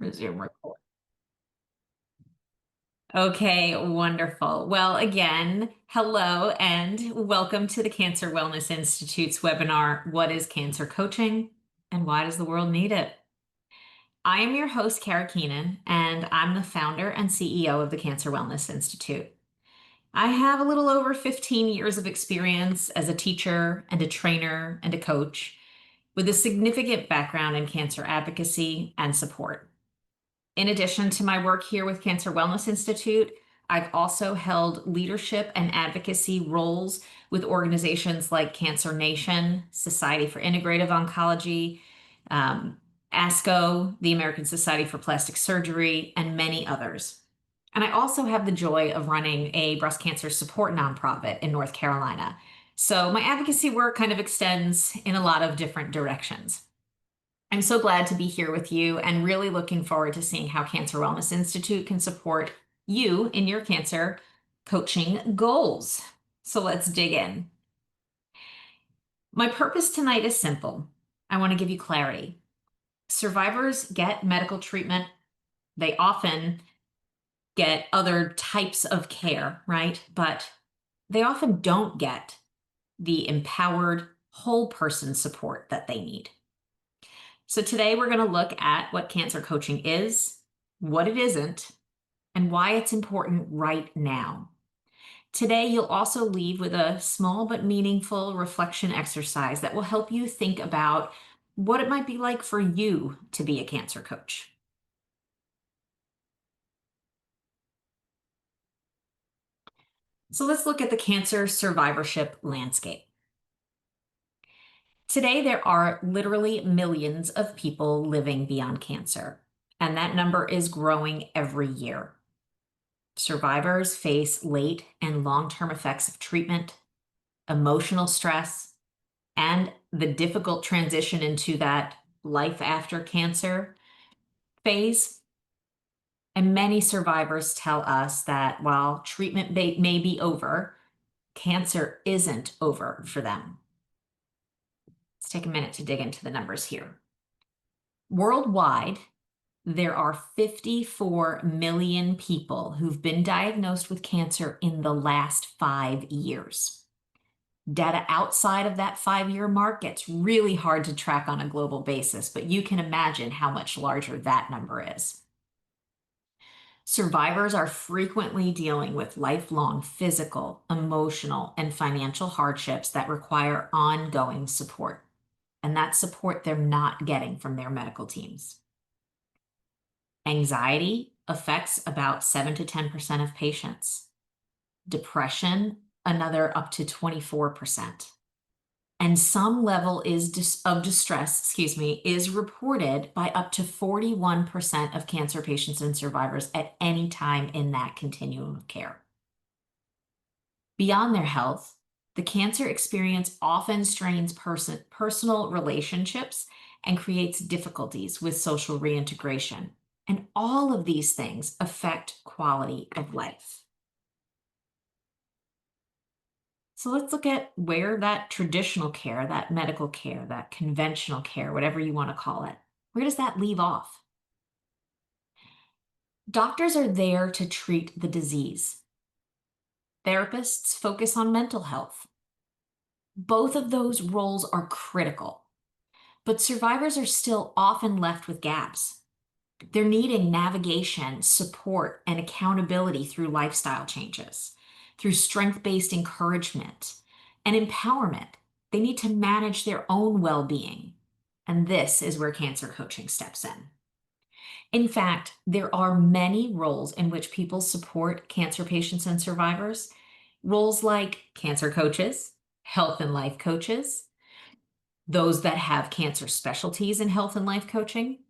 Resume record. Okay, wonderful. Well, again, hello and welcome to the Cancer Wellness Institute's webinar, What is Cancer Coaching and Why Does the World Need It? I am your host, Kara Keenan, and I'm the founder and CEO of the Cancer Wellness Institute. I have a little over 15 years of experience as a teacher and a trainer and a coach with a significant background in cancer advocacy and support. In addition to my work here with Cancer Wellness Institute, I've also held leadership and advocacy roles with organizations like Cancer Nation, Society for Integrative Oncology, um, ASCO, the American Society for Plastic Surgery, and many others. And I also have the joy of running a breast cancer support nonprofit in North Carolina. So my advocacy work kind of extends in a lot of different directions. I'm so glad to be here with you and really looking forward to seeing how Cancer Wellness Institute can support you in your cancer coaching goals. So let's dig in. My purpose tonight is simple. I want to give you clarity. Survivors get medical treatment. They often get other types of care, right? But they often don't get the empowered whole person support that they need. So today we're going to look at what cancer coaching is, what it isn't, and why it's important right now. Today, you'll also leave with a small but meaningful reflection exercise that will help you think about what it might be like for you to be a cancer coach. So let's look at the cancer survivorship landscape. Today, there are literally millions of people living beyond cancer, and that number is growing every year. Survivors face late and long-term effects of treatment, emotional stress, and the difficult transition into that life after cancer phase. And many survivors tell us that while treatment may be over, cancer isn't over for them. Let's take a minute to dig into the numbers here. Worldwide, there are 54 million people who've been diagnosed with cancer in the last 5 years. Data outside of that 5-year mark gets really hard to track on a global basis, but you can imagine how much larger that number is. Survivors are frequently dealing with lifelong physical, emotional, and financial hardships that require ongoing support. And that support they're not getting from their medical teams. Anxiety affects about 7 to 10% of patients. Depression, another up to 24%. And some level of distress, is reported by up to 41% of cancer patients and survivors at any time in that continuum of care. Beyond their health, the cancer experience often strains personal relationships and creates difficulties with social reintegration. And all of these things affect quality of life. So let's look at where that traditional care, that medical care, that conventional care, whatever you want to call it, where does that leave off? Doctors are there to treat the disease. Therapists focus on mental health. Both of those roles are critical, but survivors are still often left with gaps. They're needing navigation, support, and accountability through lifestyle changes, through strength-based encouragement and empowerment. They need to manage their own well-being. And this is where cancer coaching steps in. In fact, there are many roles in which people support cancer patients and survivors. Roles like cancer coaches, health and life coaches, those that have cancer specialties in health and life coaching,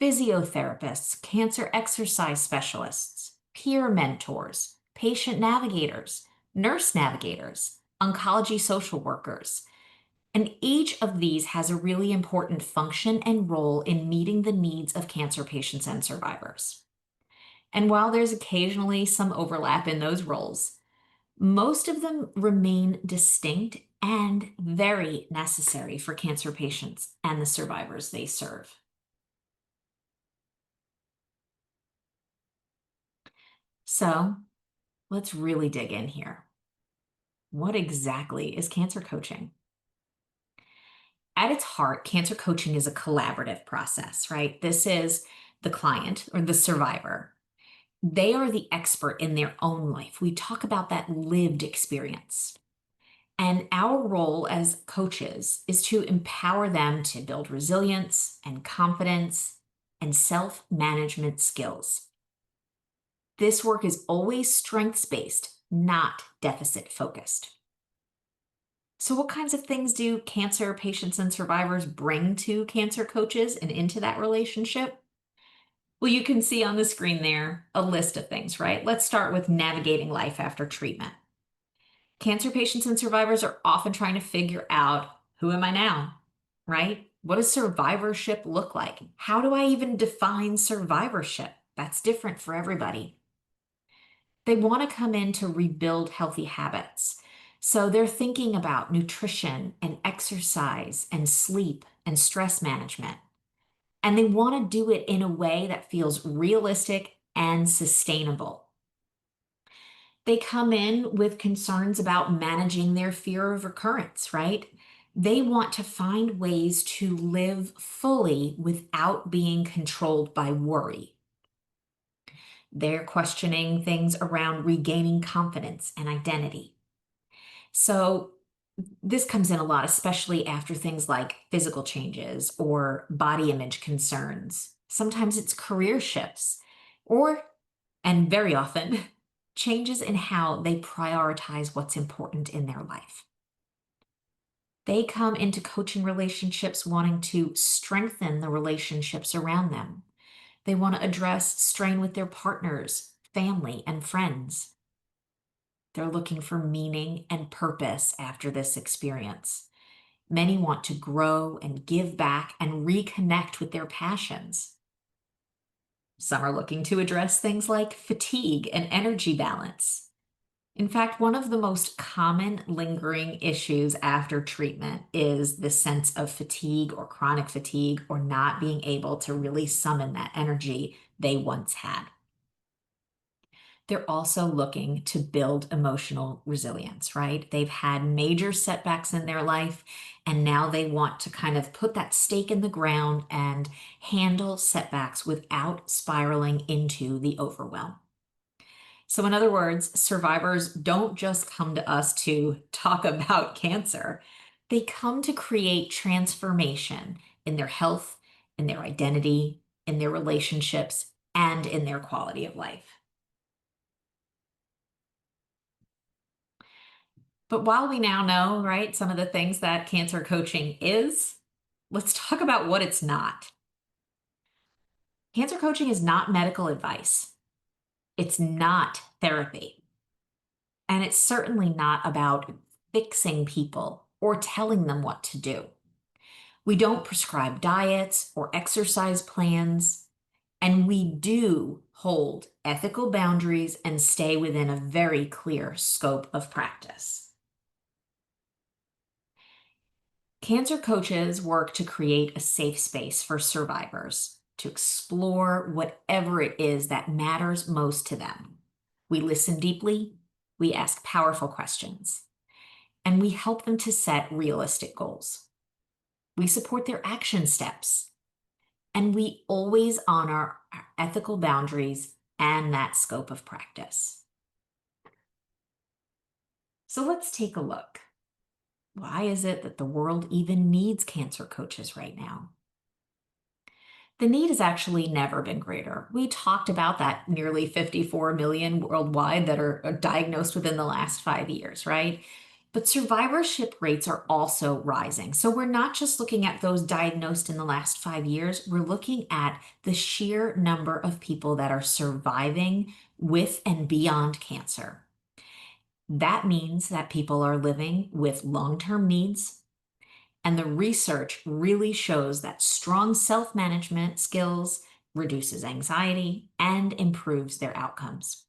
physiotherapists, cancer exercise specialists, peer mentors, patient navigators, nurse navigators, oncology social workers. And each of these has a really important function and role in meeting the needs of cancer patients and survivors. And while there's occasionally some overlap in those roles, most of them remain distinct and very necessary for cancer patients and the survivors they serve. So let's really dig in here. What exactly is cancer coaching? At its heart, cancer coaching is a collaborative process, right? This is the client or the survivor. They are the expert in their own life. We talk about that lived experience. And our role as coaches is to empower them to build resilience and confidence and self management skills. This work is always strengths based, not deficit focused. So, what kinds of things do cancer patients and survivors bring to cancer coaches and into that relationship? Well, you can see on the screen there a list of things, right? Let's start with navigating life after treatment. Cancer patients and survivors are often trying to figure out, who am I now? Right? What does survivorship look like? How do I even define survivorship? That's different for everybody. They want to come in to rebuild healthy habits. So they're thinking about nutrition and exercise and sleep and stress management. And they want to do it in a way that feels realistic and sustainable. They come in with concerns about managing their fear of recurrence, right? They want to find ways to live fully without being controlled by worry. They're questioning things around regaining confidence and identity. So, this comes in a lot, especially after things like physical changes or body image concerns. Sometimes it's career shifts, or, and very often, changes in how they prioritize what's important in their life. They come into coaching relationships wanting to strengthen the relationships around them. They want to address strain with their partners, family, and friends. They're looking for meaning and purpose after this experience. Many want to grow and give back and reconnect with their passions. Some are looking to address things like fatigue and energy balance. In fact, one of the most common lingering issues after treatment is the sense of fatigue or chronic fatigue or not being able to really summon that energy they once had. They're also looking to build emotional resilience, right? They've had major setbacks in their life, and now they want to kind of put that stake in the ground and handle setbacks without spiraling into the overwhelm. So, in other words, survivors don't just come to us to talk about cancer, they come to create transformation in their health, in their identity, in their relationships, and in their quality of life. But while we now know, right, some of the things that cancer coaching is, let's talk about what it's not. Cancer coaching is not medical advice, it's not therapy, and it's certainly not about fixing people or telling them what to do. We don't prescribe diets or exercise plans, and we do hold ethical boundaries and stay within a very clear scope of practice. Cancer coaches work to create a safe space for survivors to explore whatever it is that matters most to them. We listen deeply, we ask powerful questions, and we help them to set realistic goals. We support their action steps, and we always honor our ethical boundaries and that scope of practice. So let's take a look. Why is it that the world even needs cancer coaches right now? The need has actually never been greater. We talked about that nearly 54 million worldwide that are diagnosed within the last 5 years, right? But survivorship rates are also rising. So we're not just looking at those diagnosed in the last 5 years, we're looking at the sheer number of people that are surviving with and beyond cancer. That means that people are living with long term needs, and the research really shows that strong self management skills reduces anxiety and improves their outcomes.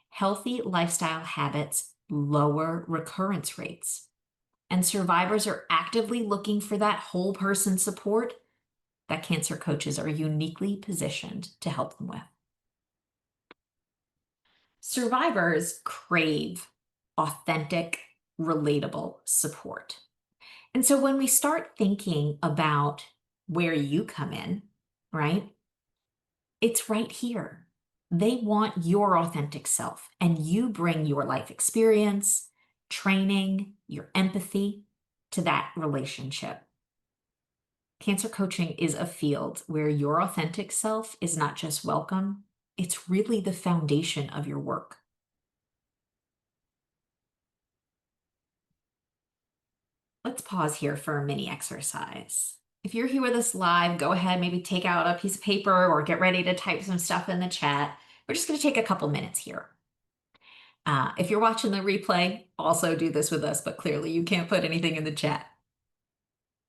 Healthy lifestyle habits lower recurrence rates, and survivors are actively looking for that whole person support that cancer coaches are uniquely positioned to help them with. Survivors crave authentic, relatable support. And so when we start thinking about where you come in, right, it's right here. They want your authentic self, and you bring your life experience, training, your empathy to that relationship. Cancer coaching is a field where your authentic self is not just welcome, it's really the foundation of your work. Let's pause here for a mini exercise. If you're here with us live, go ahead, maybe take out a piece of paper or get ready to type some stuff in the chat. We're just going to take a couple minutes here. If you're watching the replay, also do this with us, but clearly you can't put anything in the chat.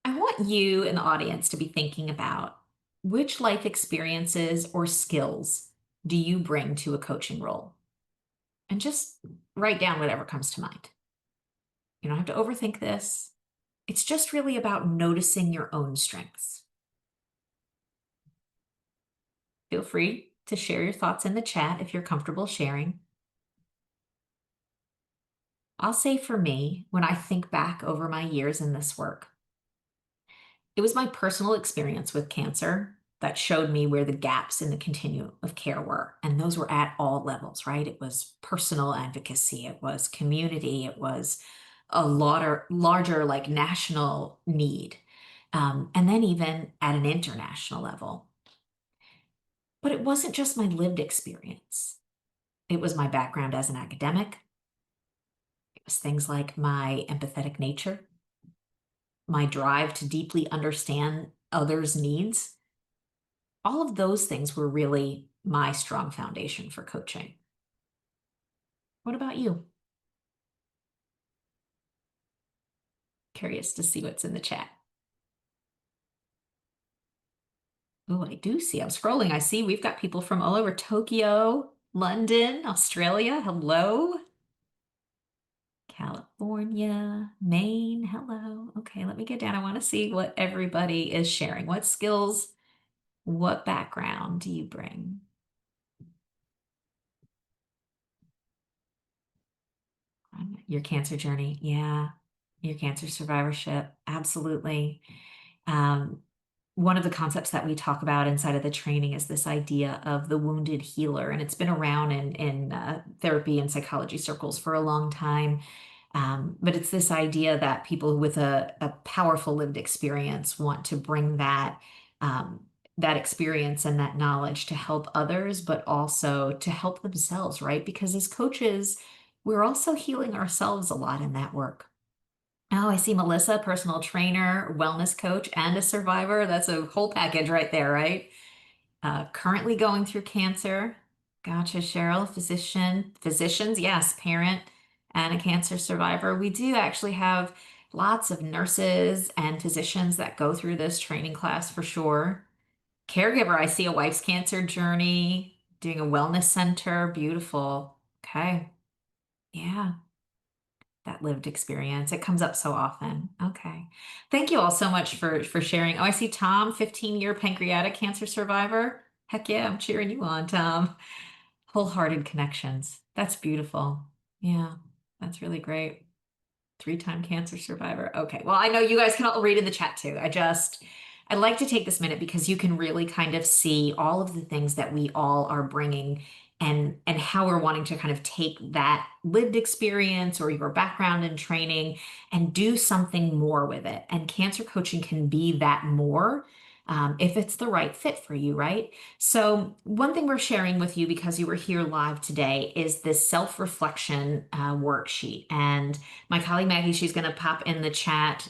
I want you in the audience to be thinking about which life experiences or skills do you bring to a coaching role? And just write down whatever comes to mind. You don't have to overthink this. It's just really about noticing your own strengths. Feel free to share your thoughts in the chat if you're comfortable sharing. I'll say for me, when I think back over my years in this work, it was my personal experience with cancer that showed me where the gaps in the continuum of care were. And those were at all levels, right? It was personal advocacy, it was community, it was a larger like national need. And then even at an international level. But it wasn't just my lived experience. It was my background as an academic. It was things like my empathetic nature, my drive to deeply understand others' needs. All of those things were really my strong foundation for coaching. What about you? Curious to see what's in the chat. Oh, I do see. I'm scrolling. I see we've got people from all over Tokyo, London, Australia. Hello. California, Maine. Hello. Okay, let me get down. I want to see what everybody is sharing. What skills, what background do you bring? Your cancer journey. Yeah. Your cancer survivorship. Absolutely. Um, one of the concepts that we talk about inside of the training is this idea of the wounded healer, and it's been around in therapy and psychology circles for a long time. But it's this idea that people with a powerful lived experience want to bring um, that experience and that knowledge to help others, but also to help themselves, right? Because as coaches, we're also healing ourselves a lot in that work. Oh, I see Melissa, personal trainer, wellness coach, and a survivor. That's a whole package right there, right? Currently going through cancer. Gotcha, Cheryl, physicians, yes, parent and a cancer survivor. We do actually have lots of nurses and physicians that go through this training class for sure. Caregiver, I see a wife's cancer journey, doing a wellness center. Beautiful. Okay. Yeah, that lived experience. It comes up so often. Okay. Thank you all so much for sharing. Oh, I see Tom, 15-year pancreatic cancer survivor. Heck yeah, I'm cheering you on, Tom. Wholehearted connections. That's beautiful. Yeah, that's really great. Three-time cancer survivor. Okay. Well, I know you guys can all read in the chat too. I'd like to take this minute because you can really kind of see all of the things that we all are bringing and how we're wanting to kind of take that lived experience or your background and training and do something more with it. And cancer coaching can be that more. If it's the right fit for you, right? So, one thing we're sharing with you because you were here live today is this self-reflection worksheet. And my colleague Maggie, she's going to pop in the chat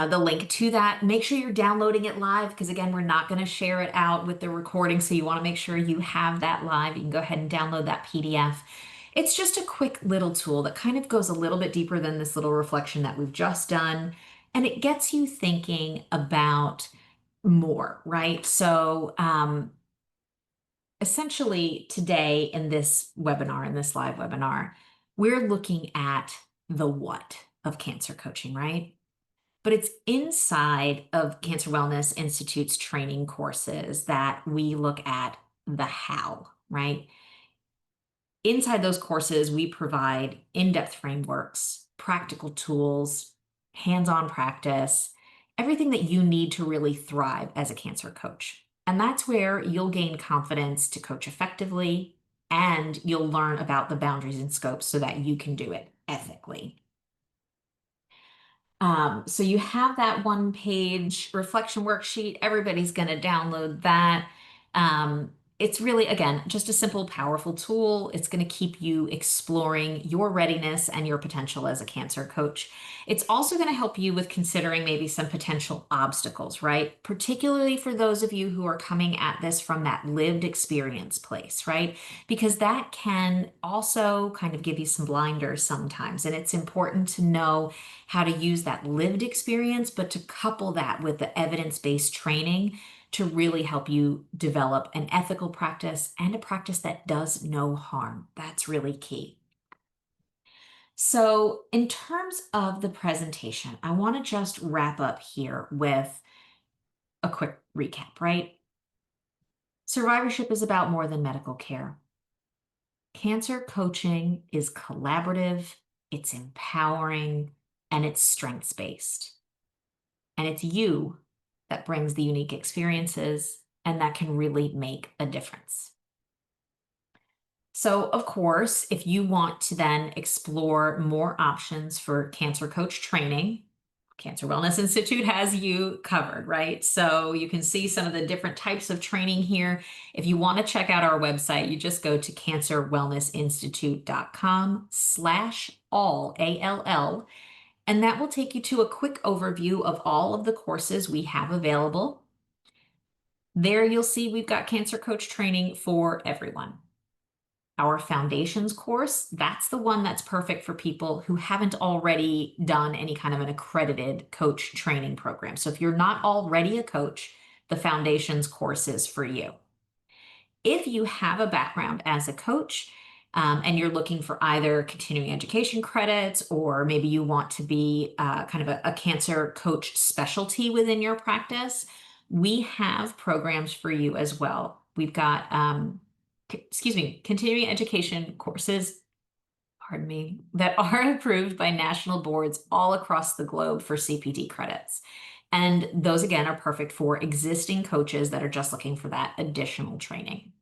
the link to that. Make sure you're downloading it live because again, we're not going to share it out with the recording. So you want to make sure you have that live. You can go ahead and download that PDF. It's just a quick little tool that kind of goes a little bit deeper than this little reflection that we've just done. And it gets you thinking about more, right? So essentially today in this webinar, in this live webinar, we're looking at the what of cancer coaching, right? But it's inside of Cancer Wellness Institute's training courses that we look at the how, right? Inside those courses, we provide in-depth frameworks, practical tools, hands-on practice, everything that you need to really thrive as a cancer coach. And that's where you'll gain confidence to coach effectively, and you'll learn about the boundaries and scopes so that you can do it ethically. So you have that one page reflection worksheet. Everybody's going to download that. It's really, again, just a simple, powerful tool. It's going to keep you exploring your readiness and your potential as a cancer coach. It's also going to help you with considering maybe some potential obstacles, right? Particularly for those of you who are coming at this from that lived experience place, right? Because that can also kind of give you some blinders sometimes. And it's important to know how to use that lived experience, but to couple that with the evidence-based training to really help you develop an ethical practice and a practice that does no harm. That's really key. So, in terms of the presentation, I want to just wrap up here with a quick recap, right? Survivorship is about more than medical care. Cancer coaching is collaborative, it's empowering, and it's strengths-based. And it's you that brings the unique experiences and that can really make a difference. So, of course, if you want to then explore more options for cancer coach training, Cancer Wellness Institute has you covered, right? So you can see some of the different types of training here. If you want to check out our website, you just go to cancerwellnessinstitute.com/all, ALL, and that will take you to a quick overview of all of the courses we have available. There you'll see we've got cancer coach training for everyone. Our foundations course, that's the one that's perfect for people who haven't already done any kind of an accredited coach training program. So if you're not already a coach, the foundations course is for you. If you have a background as a coach, and you're looking for either continuing education credits, or maybe you want to be kind of a cancer coach specialty within your practice, we have programs for you as well. We've got, continuing education courses, pardon me, that are approved by national boards all across the globe for CPD credits. And those, again, are perfect for existing coaches that are just looking for that additional training.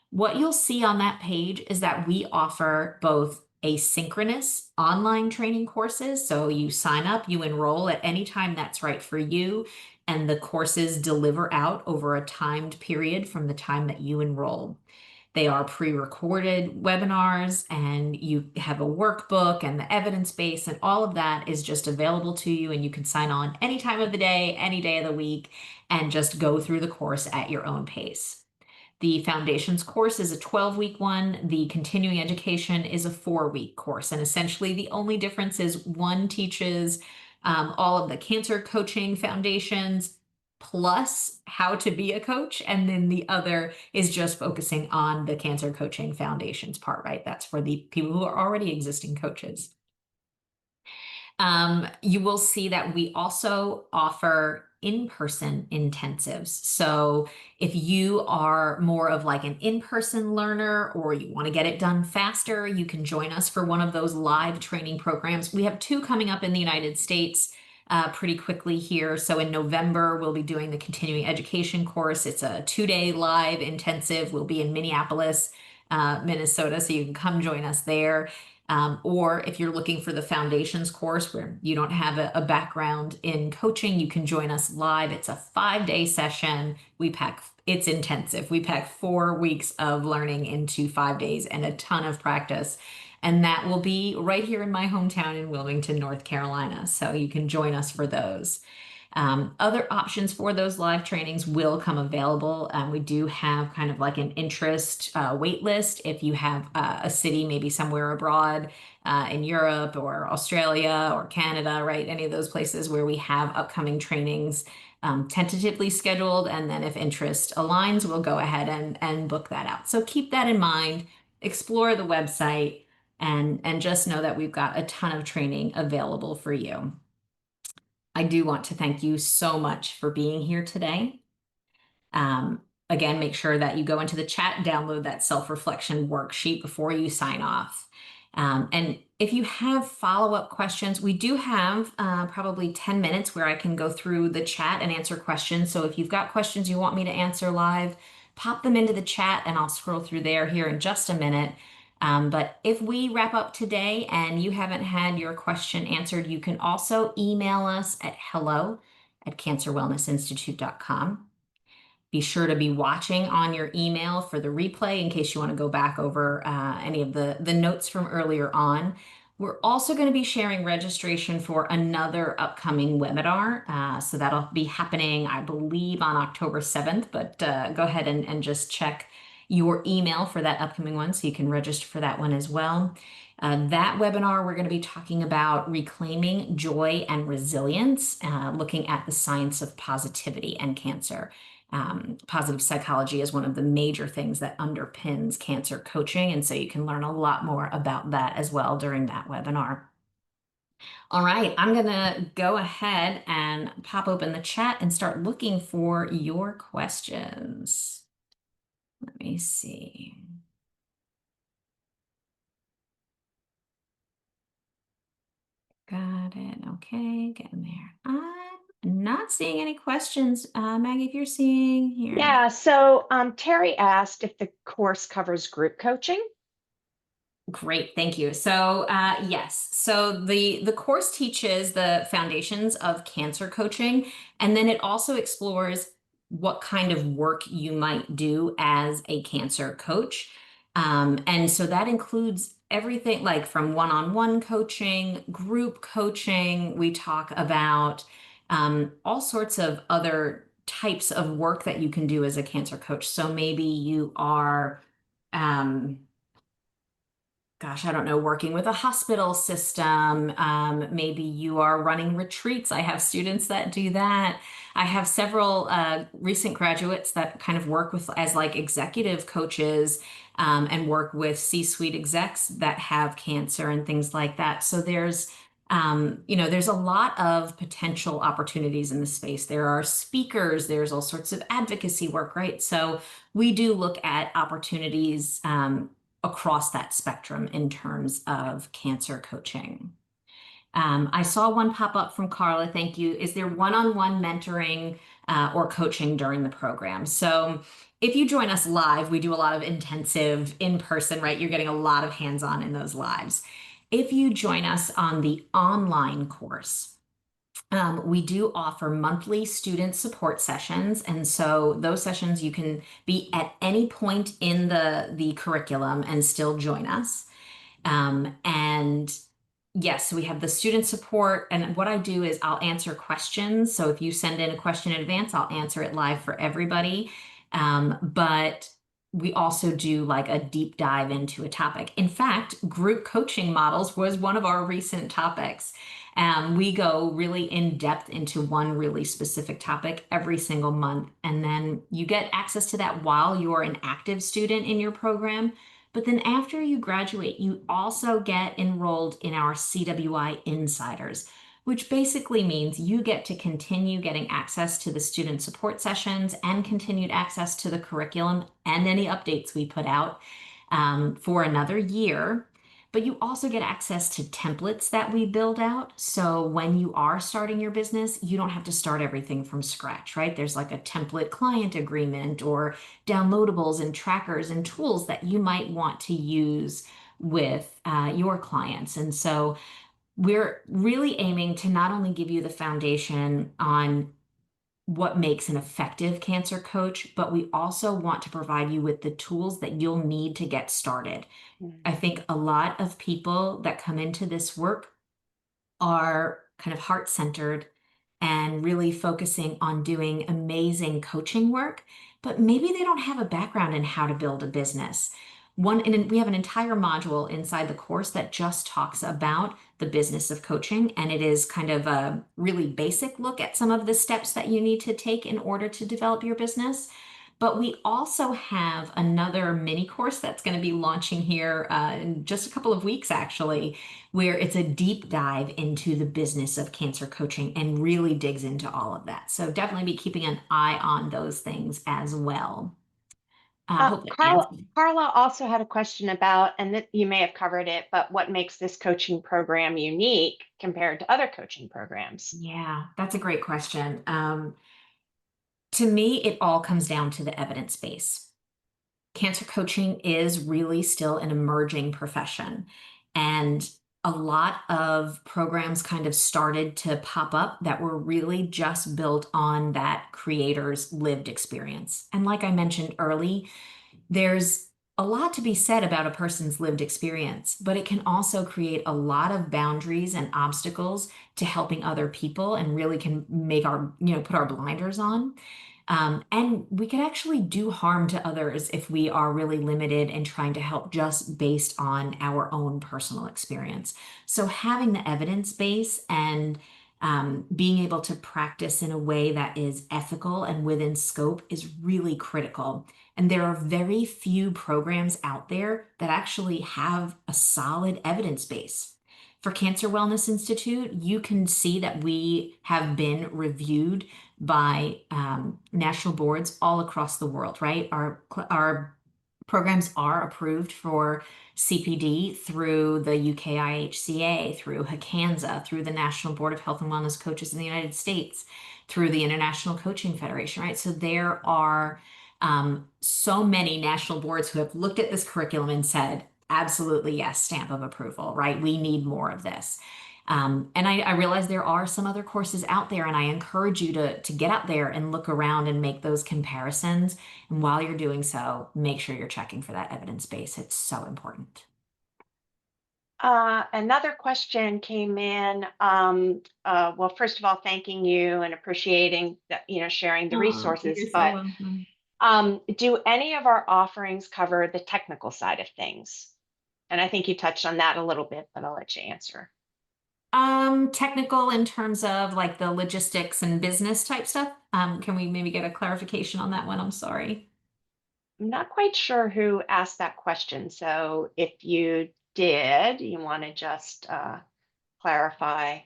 What you'll see on that page is that we offer both asynchronous online training courses. So you sign up, you enroll at any time that's right for you, and the courses deliver out over a timed period from the time that you enroll. They are pre-recorded webinars, and you have a workbook and the evidence base, and all of that is just available to you, and you can sign on any time of the day, any day of the week, and just go through the course at your own pace. The foundations course is a 12-week one. The continuing education is a 4-week course. And essentially the only difference is one teaches all of the cancer coaching foundations plus how to be a coach. And then the other is just focusing on the cancer coaching foundations part, right? That's for the people who are already existing coaches. You will see that we also offer in-person intensives. So if you are more of like an in-person learner, or you want to get it done faster, you can join us for one of those live training programs. We have 2 coming up in the United States pretty quickly here. So in November, we'll be doing the continuing education course. It's a 2-day live intensive. We'll be in Minneapolis, Minnesota, so you can come join us there. Or if you're looking for the foundations course where you don't have a background in coaching, you can join us live. It's a 5-day session. It's intensive. We pack 4 weeks of learning into 5 days and a ton of practice. And that will be right here in my hometown in Wilmington, North Carolina. So you can join us for those. Other options for those live trainings will come available. We do have kind of like an interest wait list. If you have a city, maybe somewhere abroad in Europe or Australia or Canada, right? Any of those places where we have upcoming trainings tentatively scheduled. And then if interest aligns, we'll go ahead and book that out. So keep that in mind, explore the website, and just know that we've got a ton of training available for you. I do want to thank you so much for being here today. again, make sure that you go into the chat, download that self-reflection worksheet before you sign off. And if you have follow-up questions, we do have probably 10 minutes where I can go through the chat and answer questions. So if you've got questions you want me to answer live, pop them into the chat and I'll scroll through there here in just a minute. But if we wrap up today and you haven't had your question answered, you can also email us at hello@cancerwellnessinstitute.com. Be sure to be watching on your email for the replay in case you want to go back over any of the notes from earlier on. We're also going to be sharing registration for another upcoming webinar. So that'll be happening, I believe, on October 7th, but go ahead and just check your email for that upcoming one so you can register for that one as well. That webinar, we're going to be talking about reclaiming joy and resilience, looking at the science of positivity and cancer. Positive psychology is one of the major things that underpins cancer coaching. And so you can learn a lot more about that as well during that webinar. All right, I'm going to go ahead and pop open the chat and start looking for your questions. Let me see. Got it. Okay, getting there. I'm not seeing any questions. Maggie, if you're seeing here. Yeah, so Terry asked if the course covers group coaching. Great, thank you. So yes, so the course teaches the foundations of cancer coaching, and then it also explores what kind of work you might do as a cancer coach. And so that includes everything like from one-on-one coaching, group coaching. We talk about all sorts of other types of work that you can do as a cancer coach. So maybe you are gosh, I don't know, working with a hospital system. Maybe you are running retreats. I have students that do that. I have several recent graduates that kind of work with as like executive coaches and work with C-suite execs that have cancer and things like that. So there's a lot of potential opportunities in the space. There are speakers, there's all sorts of advocacy work, right? So we do look at opportunities across that spectrum in terms of cancer coaching. I saw one pop up from Carla. Thank you. Is there one-on-one mentoring or coaching during the program? So if you join us live, we do a lot of intensive in-person, right? You're getting a lot of hands-on in those lives. If you join us on the online course, we do offer monthly student support sessions. And so those sessions you can be at any point in the curriculum and still join us. And yes, we have the student support. And what I do is I'll answer questions. So if you send in a question in advance, I'll answer it live for everybody. But we also do like a deep dive into a topic. In fact, group coaching models was one of our recent topics. We go really in depth into one really specific topic every single month. And then you get access to that while you're an active student in your program. But then after you graduate, you also get enrolled in our CWI Insiders, which basically means you get to continue getting access to the student support sessions and continued access to the curriculum and any updates we put out for another year. But you also get access to templates that we build out. So when you are starting your business, you don't have to start everything from scratch, right? There's like a template client agreement or downloadables and trackers and tools that you might want to use with your clients. And so we're really aiming to not only give you the foundation on what makes an effective cancer coach, but we also want to provide you with the tools that you'll need to get started. I think a lot of people that come into this work are kind of heart-centered and really focusing on doing amazing coaching work, but maybe they don't have a background in how to build a business. We have an entire module inside the course that just talks about the business of coaching, and it is kind of a really basic look at some of the steps that you need to take in order to develop your business. But we also have another mini course that's going to be launching here in just a couple of weeks, actually, where it's a deep dive into the business of cancer coaching and really digs into all of that. So definitely be keeping an eye on those things as well. Hope that answers. Carla also had a question about, and that you may have covered it, but what makes this coaching program unique compared to other coaching programs? Yeah, that's a great question. To me, it all comes down to the evidence base. Cancer coaching is really still an emerging profession. And a lot of programs kind of started to pop up that were really just built on that creator's lived experience. And like I mentioned early, there's a lot to be said about a person's lived experience, but it can also create a lot of boundaries and obstacles to helping other people and really can make put our blinders on. And we can actually do harm to others if we are really limited in trying to help just based on our own personal experience. So having the evidence base and being able to practice in a way that is ethical and within scope is really critical. And there are very few programs out there that actually have a solid evidence base. For Cancer Wellness Institute, you can see that we have been reviewed by national boards all across the world, right? Our programs are approved for CPD through the UKIHCA, through HACANSA, through the National Board of Health and Wellness Coaches in the United States, through the International Coaching Federation, right? So there are so many national boards who have looked at this curriculum and said, absolutely yes, stamp of approval, right? We need more of this. And I realize there are some other courses out there, and I encourage you to get out there and look around and make those comparisons. And while you're doing so, make sure you're checking for that evidence base. It's so important. Another question came in. Well, first of all, thanking you and appreciating that, sharing the Oh, resources. you're so But welcome. do any of our offerings cover the technical side of things? And I think you touched on that a little bit, but I'll let you answer. Technical in terms of like the logistics and business type stuff. Can we maybe get a clarification on that one? I'm sorry. I'm not quite sure who asked that question. So if you did, you want to just clarify.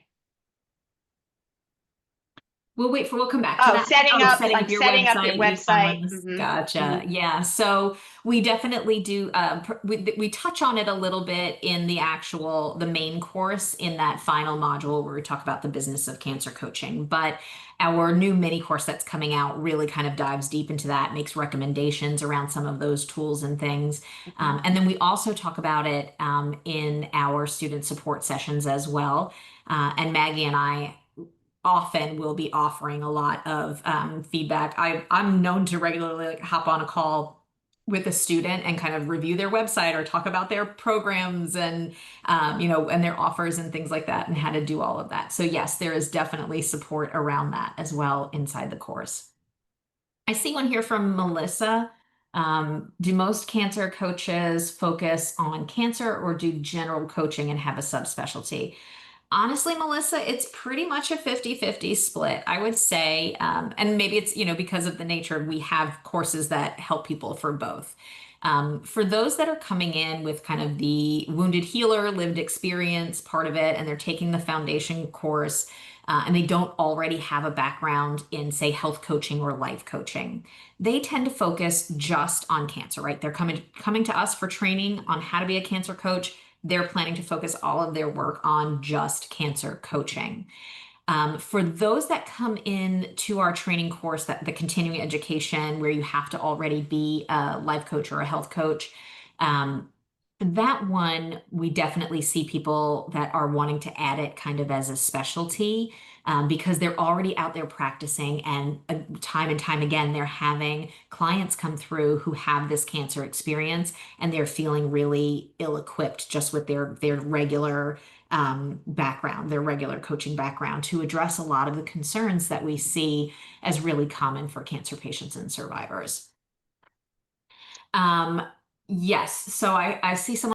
We'll come back to Oh, that. setting Oh, up, setting up like your setting up your website, website. e-commerce. Gotcha. Yeah. So we definitely do, we touch on it a little bit in the main course in that final module where we talk about the business of cancer coaching. But our new mini course that's coming out really kind of dives deep into that, makes recommendations around some of those tools and things. Mhm. And then we also talk about it in our student support sessions as well. And Maggie and I often will be offering a lot of feedback. I'm known to regularly like hop on a call with a student and kind of review their website or talk about their programs and and their offers and things like that and how to do all of that. So yes, there is definitely support around that as well inside the course. I see one here from Melissa. Do most cancer coaches focus on cancer or do general coaching and have a subspecialty? Honestly, Melissa, it's pretty much a 50-50 split, I would say. And maybe it's, because of the nature, we have courses that help people for both. For those that are coming in with kind of the wounded healer lived experience part of it, and they're taking the foundation course, and they don't already have a background in, say, health coaching or life coaching, they tend to focus just on cancer, right? They're coming to us for training on how to be a cancer coach. They're planning to focus all of their work on just cancer coaching. For those that come in to our training course, that the continuing education where you have to already be a life coach or a health coach, um, that one we definitely see people that are wanting to add it kind of as a specialty because they're already out there practicing, and time again they're having clients come through who have this cancer experience and they're feeling really ill-equipped just with their regular background, their regular coaching background, to address a lot of the concerns that we see as really common for cancer patients and survivors. Um, yes, so I see someone